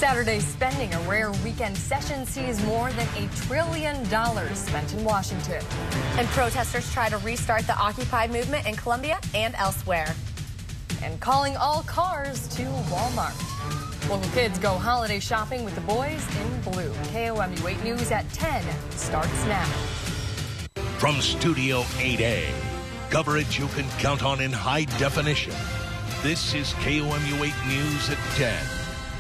Saturday's spending, a rare weekend session, sees more than $1 trillion spent in Washington. And protesters try to restart the Occupy movement in Columbia and elsewhere. And calling all cars to Walmart. Local kids go holiday shopping with the boys in blue. KOMU 8 News at 10 starts now. From Studio 8A, coverage you can count on in high definition. This is KOMU 8 News at 10.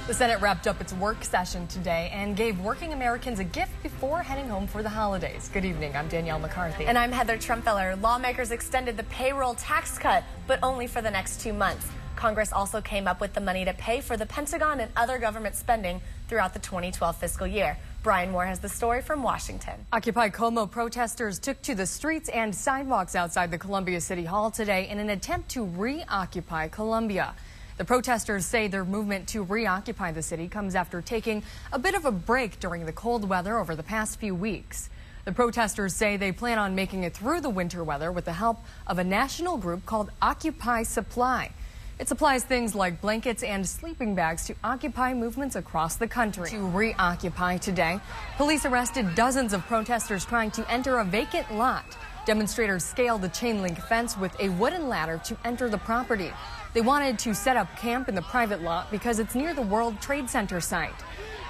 The Senate wrapped up its work session today and gave working Americans a gift before heading home for the holidays. Good evening, I'm Danielle McCarthy. And I'm Heather Trumpfeller. Lawmakers extended the payroll tax cut, but only for the next 2 months. Congress also came up with the money to pay for the Pentagon and other government spending throughout the 2012 fiscal year. Brian Moore has the story from Washington. Occupy KOMU protesters took to the streets and sidewalks outside the Columbia City Hall today in an attempt to reoccupy Columbia. The protesters say their movement to reoccupy the city comes after taking a bit of a break during the cold weather over the past few weeks. The protesters say they plan on making it through the winter weather with the help of a national group called Occupy Supply. It supplies things like blankets and sleeping bags to Occupy movements across the country. To reoccupy today, police arrested dozens of protesters trying to enter a vacant lot. Demonstrators scaled the chain link fence with a wooden ladder to enter the property. They wanted to set up camp in the private lot because it's near the World Trade Center site.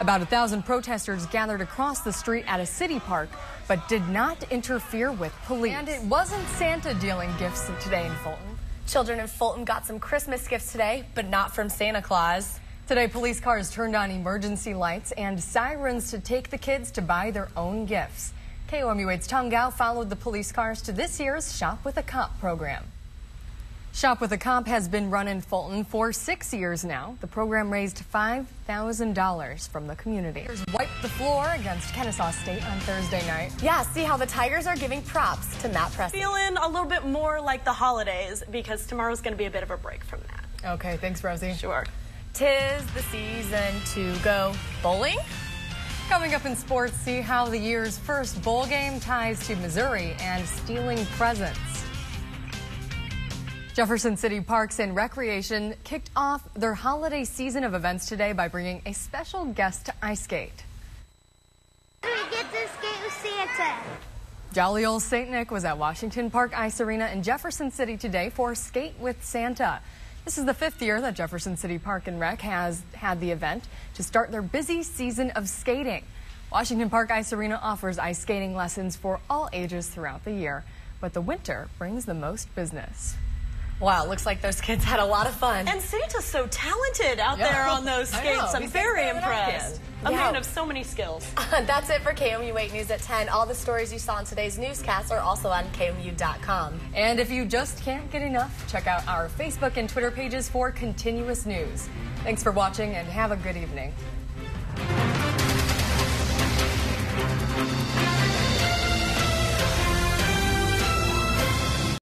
About 1,000 protesters gathered across the street at a city park, but did not interfere with police. And it wasn't Santa dealing gifts today in Fulton. Children in Fulton got some Christmas gifts today, but not from Santa Claus. Today, police cars turned on emergency lights and sirens to take the kids to buy their own gifts. KOMU 8's Tom Gao followed the police cars to this year's Shop with a Cop program. Shop with a Cop has been run in Fulton for 6 years now. The program raised $5,000 from the community. Wiped the floor against Kennesaw State on Thursday night. Yeah, see how the Tigers are giving props to Matt Preston. Feeling a little bit more like the holidays because tomorrow's going to be a bit of a break from that. Okay, thanks, Rosie. Sure. 'Tis the season to go bowling. Coming up in sports, see how the year's first bowl game ties to Missouri and stealing presents. Jefferson City Parks and Recreation kicked off their holiday season of events today by bringing a special guest to ice skate. We get to skate with Santa. Jolly old St. Nick was at Washington Park Ice Arena in Jefferson City today for Skate with Santa. This is the 5th year that Jefferson City Park and Rec has had the event to start their busy season of skating. Washington Park Ice Arena offers ice skating lessons for all ages throughout the year, but the winter brings the most business. Wow, looks like those kids had a lot of fun. And Santa's so talented out there on those skates. I'm very impressed. A man of so many skills. That's it for KOMU 8 News at 10. All the stories you saw in today's newscast are also on KOMU.com. And if you just can't get enough, check out our Facebook and Twitter pages for continuous news. Thanks for watching and have a good evening.